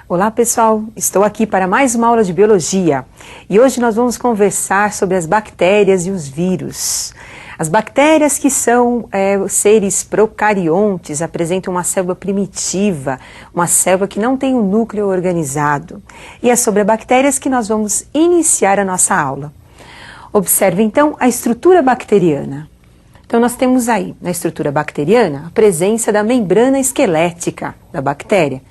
Olá pessoal, estou aqui para mais uma aula de biologia e hoje nós vamos conversar sobre as bactérias e os vírus. As bactérias, que são seres procariontes, apresentam uma célula primitiva, uma célula que não tem um núcleo organizado. E é sobre as bactérias que nós vamos iniciar a nossa aula. Observe então a estrutura bacteriana. Então nós temos aí na estrutura bacteriana a presença da membrana esquelética da bactéria.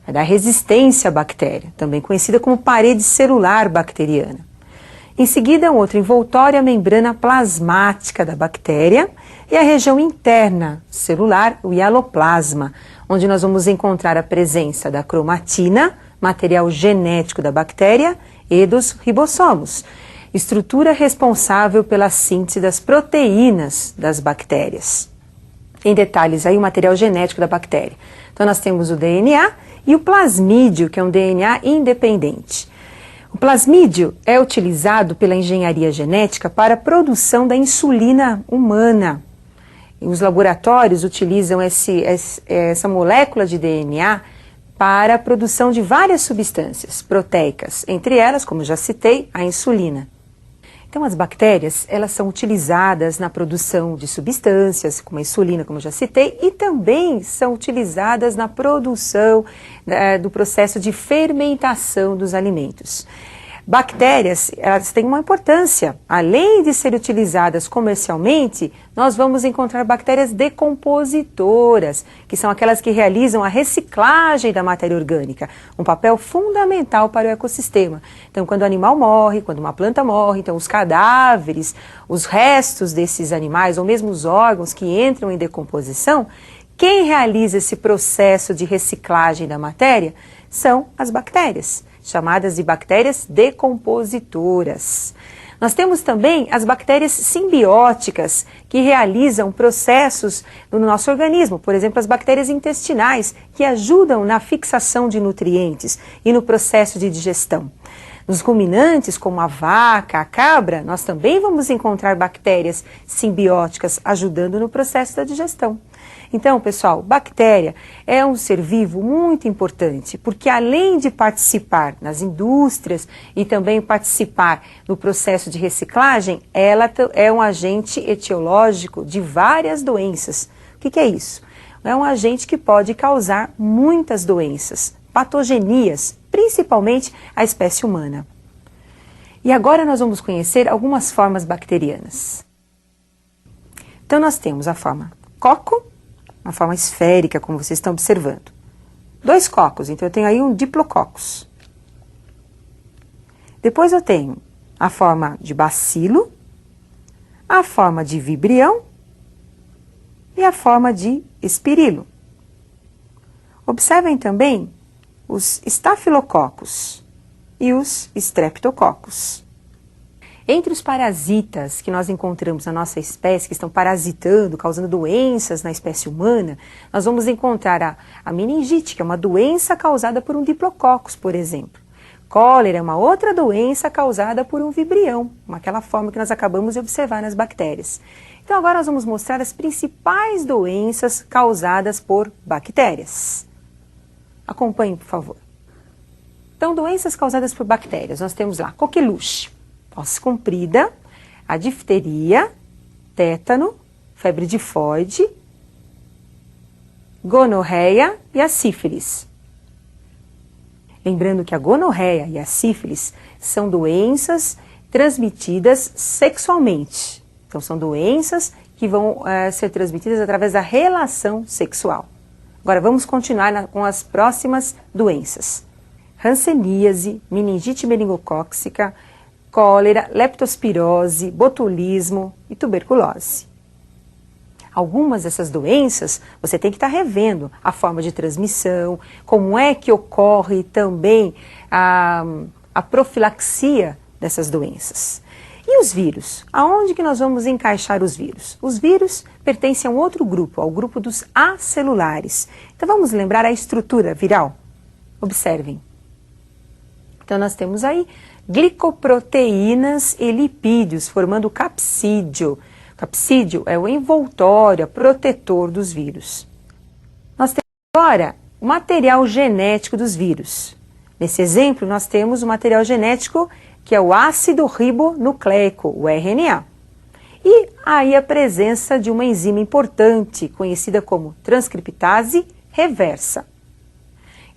Vai dar resistência à bactéria, também conhecida como parede celular bacteriana. Em seguida, um outro envoltório, a membrana plasmática da bactéria e a região interna celular, o hialoplasma, onde nós vamos encontrar a presença da cromatina, material genético da bactéria, e dos ribossomos, estrutura responsável pela síntese das proteínas das bactérias. Em detalhes aí, o material genético da bactéria. Então nós temos o DNA e o plasmídio, que é um DNA independente. O plasmídio é utilizado pela engenharia genética para a produção da insulina humana. E os laboratórios utilizam essa molécula de DNA para a produção de várias substâncias proteicas, entre elas, como já citei, a insulina. Então as bactérias, elas são utilizadas na produção de substâncias, como a insulina, como já citei, e também são utilizadas na produção do processo de fermentação dos alimentos. Bactérias, elas têm uma importância. Além de serem utilizadas comercialmente, nós vamos encontrar bactérias decompositoras, que são aquelas que realizam a reciclagem da matéria orgânica, um papel fundamental para o ecossistema. Então, quando o animal morre, quando uma planta morre, então os cadáveres, os restos desses animais, ou mesmo os órgãos que entram em decomposição, quem realiza esse processo de reciclagem da matéria são as bactérias, chamadas de bactérias decompositoras. Nós temos também as bactérias simbióticas, que realizam processos no nosso organismo, por exemplo, as bactérias intestinais, que ajudam na fixação de nutrientes e no processo de digestão. Nos ruminantes, como a vaca, a cabra, nós também vamos encontrar bactérias simbióticas ajudando no processo da digestão. Então, pessoal, bactéria é um ser vivo muito importante, porque além de participar nas indústrias e também participar no processo de reciclagem, ela é um agente etiológico de várias doenças. O que é isso? É um agente que pode causar muitas doenças, patogenias, principalmente a espécie humana. E agora nós vamos conhecer algumas formas bacterianas. Então nós temos a forma coco, uma forma esférica, como vocês estão observando. 2 cocos, então eu tenho aí um diplococos. Depois eu tenho a forma de bacilo, a forma de vibrião e a forma de espirilo. Observem também os estafilococos e os streptococos. Entre os parasitas que nós encontramos na nossa espécie, que estão parasitando, causando doenças na espécie humana, nós vamos encontrar a meningite, que é uma doença causada por um diplococos, por exemplo. Cólera é uma outra doença causada por um vibrião, aquela forma que nós acabamos de observar nas bactérias. Então agora nós vamos mostrar as principais doenças causadas por bactérias. Acompanhe, por favor. Então, doenças causadas por bactérias, nós temos lá coqueluche, tosse comprida, a difteria, tétano, febre tifoide, gonorreia e a sífilis. Lembrando que a gonorreia e a sífilis são doenças transmitidas sexualmente. Então, são doenças que vão ser transmitidas através da relação sexual. Agora, vamos continuar com as próximas doenças. Hanseníase, meningite meningocócica, cólera, leptospirose, botulismo e tuberculose. Algumas dessas doenças você tem que estar revendo a forma de transmissão, como é que ocorre também a profilaxia dessas doenças. E os vírus? Aonde que nós vamos encaixar os vírus? Os vírus pertencem a um outro grupo, ao grupo dos acelulares. Então vamos lembrar a estrutura viral? Observem. Então nós temos aí glicoproteínas e lipídios formando o capsídio. O capsídio é o envoltório, protetor dos vírus. Nós temos agora o material genético dos vírus. Nesse exemplo, nós temos o material genético que é o ácido ribonucleico, o RNA. E aí a presença de uma enzima importante, conhecida como transcriptase reversa.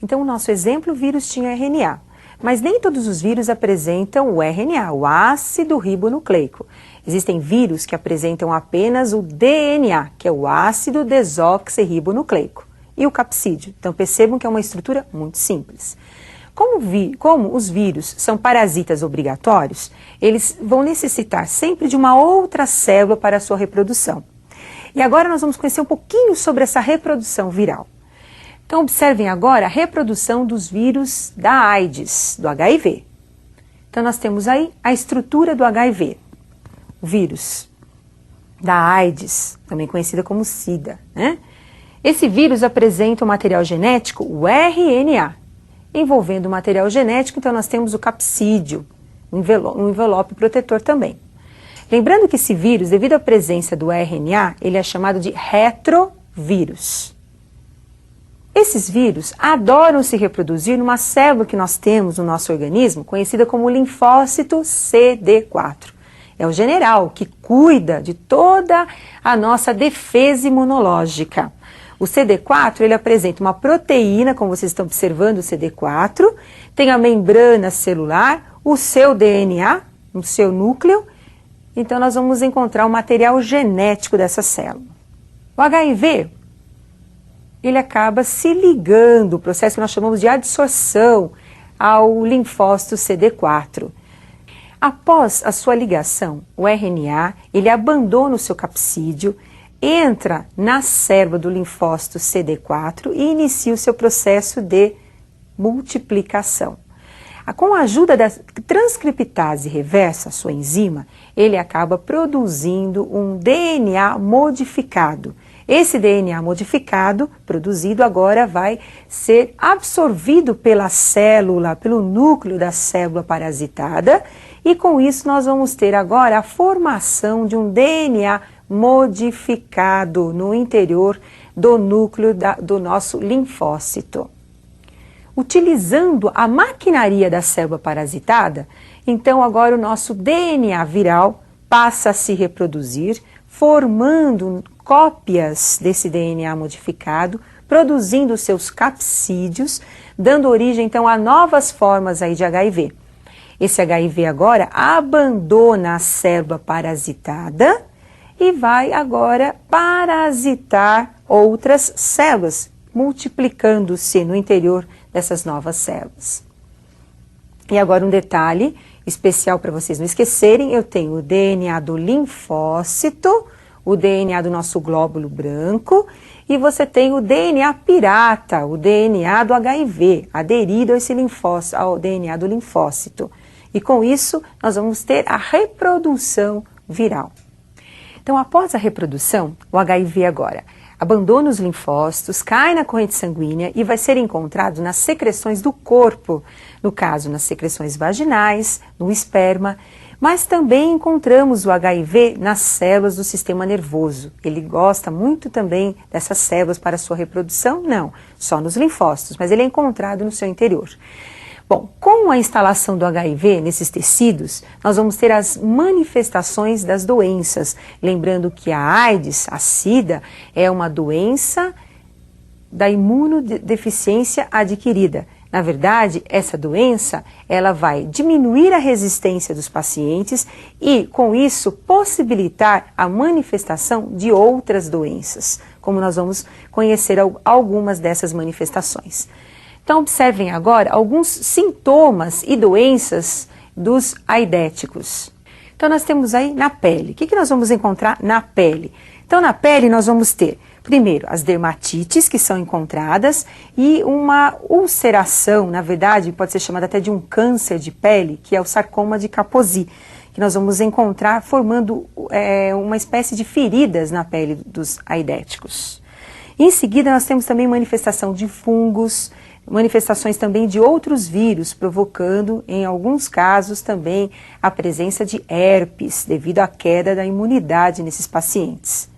Então, o nosso exemplo, o vírus tinha RNA. Mas nem todos os vírus apresentam o RNA, o ácido ribonucleico. Existem vírus que apresentam apenas o DNA, que é o ácido desoxirribonucleico, e o capsídeo. Então percebam que é uma estrutura muito simples. Como os vírus são parasitas obrigatórios, eles vão necessitar sempre de uma outra célula para a sua reprodução. E agora nós vamos conhecer um pouquinho sobre essa reprodução viral. Então observem agora a reprodução dos vírus da AIDS, do HIV. Então nós temos aí a estrutura do HIV, o vírus da AIDS, também conhecida como SIDA, né? Esse vírus apresenta o material genético, o RNA. Envolvendo o material genético, então nós temos o capsídeo, um envelope protetor também. Lembrando que esse vírus, devido à presença do RNA, ele é chamado de retrovírus. Esses vírus adoram se reproduzir numa célula que nós temos no nosso organismo, conhecida como linfócito CD4. É o general que cuida de toda a nossa defesa imunológica. O CD4, ele apresenta uma proteína, como vocês estão observando o CD4, tem a membrana celular, o seu DNA, o seu núcleo. Então nós vamos encontrar o material genético dessa célula. O HIV, ele acaba se ligando, o processo que nós chamamos de adsorção, ao linfócito CD4. Após a sua ligação, o RNA, ele abandona o seu capsídeo, entra na célula do linfócito CD4 e inicia o seu processo de multiplicação. Com a ajuda da transcriptase reversa, sua enzima, ele acaba produzindo um DNA modificado. Esse DNA modificado, produzido agora, vai ser absorvido pela célula, pelo núcleo da célula parasitada, e com isso nós vamos ter agora a formação de um DNA modificado no interior do núcleo do nosso linfócito. Utilizando a maquinaria da célula parasitada, então agora o nosso DNA viral passa a se reproduzir, formando cópias desse DNA modificado, produzindo seus capsídeos, dando origem então a novas formas aí de HIV. Esse HIV agora abandona a célula parasitada e vai agora parasitar outras células, multiplicando-se no interior dessas novas células. E agora um detalhe especial para vocês não esquecerem, eu tenho o DNA do linfócito, o DNA do nosso glóbulo branco, e você tem o DNA pirata, o DNA do HIV, aderido a esse linfócito, ao DNA do linfócito. E com isso, nós vamos ter a reprodução viral. Então, após a reprodução, o HIV agora abandona os linfócitos, cai na corrente sanguínea e vai ser encontrado nas secreções do corpo, no caso, nas secreções vaginais, no esperma, mas também encontramos o HIV nas células do sistema nervoso. Ele gosta muito também dessas células para sua reprodução? Não, só nos linfócitos, mas ele é encontrado no seu interior. Bom, com a instalação do HIV nesses tecidos, nós vamos ter as manifestações das doenças. Lembrando que a AIDS, a SIDA, é uma doença da imunodeficiência adquirida. Na verdade, essa doença, ela vai diminuir a resistência dos pacientes e, com isso, possibilitar a manifestação de outras doenças, como nós vamos conhecer algumas dessas manifestações. Então, observem agora alguns sintomas e doenças dos aidéticos. Então, nós temos aí na pele. O que nós vamos encontrar na pele? Então, na pele nós vamos ter, primeiro, as dermatites que são encontradas e uma ulceração, na verdade, pode ser chamada até de um câncer de pele, que é o sarcoma de Kaposi, que nós vamos encontrar formando uma espécie de feridas na pele dos aidéticos. Em seguida, nós temos também manifestação de fungos, manifestações também de outros vírus, provocando, em alguns casos, também a presença de herpes, devido à queda da imunidade nesses pacientes.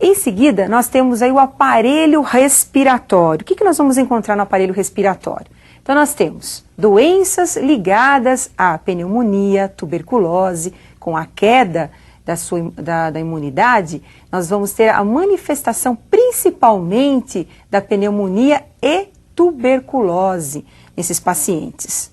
Em seguida, nós temos aí o aparelho respiratório. O que nós vamos encontrar no aparelho respiratório? Então nós temos doenças ligadas à pneumonia, tuberculose, com a queda da imunidade, nós vamos ter a manifestação principalmente da pneumonia e tuberculose nesses pacientes.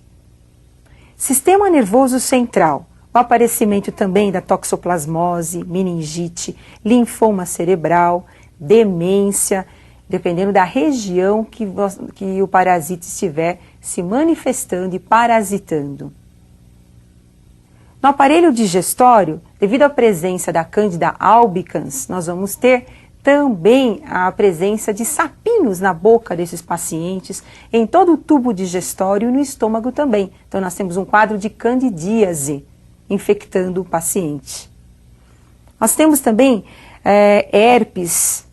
Sistema nervoso central, o aparecimento também da toxoplasmose, meningite, linfoma cerebral, demência, dependendo da região que o parasita estiver se manifestando e parasitando. No aparelho digestório, devido à presença da Candida albicans, nós vamos ter também a presença de sapinhos na boca desses pacientes, em todo o tubo digestório e no estômago também. Então nós temos um quadro de candidíase infectando o paciente. Nós temos também herpes,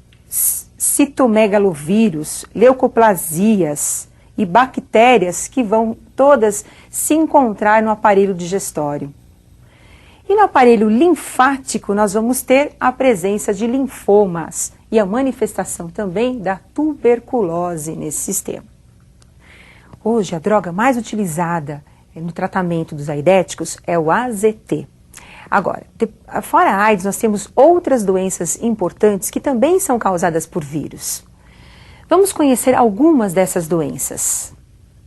citomegalovírus, leucoplasias e bactérias que vão todas se encontrar no aparelho digestório. E no aparelho linfático nós vamos ter a presença de linfomas e a manifestação também da tuberculose nesse sistema. Hoje a droga mais utilizada no tratamento dos aidéticos é o AZT. Agora, fora a AIDS, nós temos outras doenças importantes que também são causadas por vírus. Vamos conhecer algumas dessas doenças.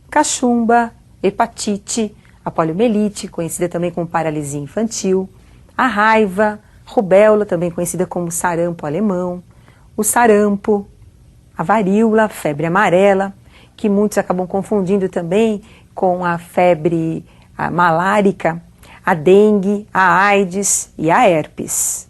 Cachumba, hepatite, a poliomielite, conhecida também como paralisia infantil, a raiva, rubéola, também conhecida como sarampo alemão, o sarampo, a varíola, febre amarela, que muitos acabam confundindo também com a febre malárica, a dengue, a AIDS e a herpes.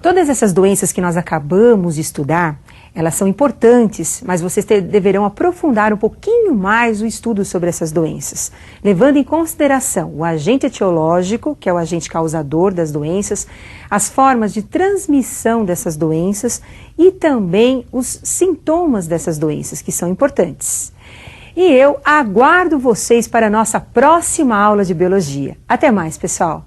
Todas essas doenças que nós acabamos de estudar, elas são importantes, mas vocês deverão aprofundar um pouquinho mais o estudo sobre essas doenças, levando em consideração o agente etiológico, que é o agente causador das doenças, as formas de transmissão dessas doenças e também os sintomas dessas doenças, que são importantes. E eu aguardo vocês para a nossa próxima aula de biologia. Até mais, pessoal!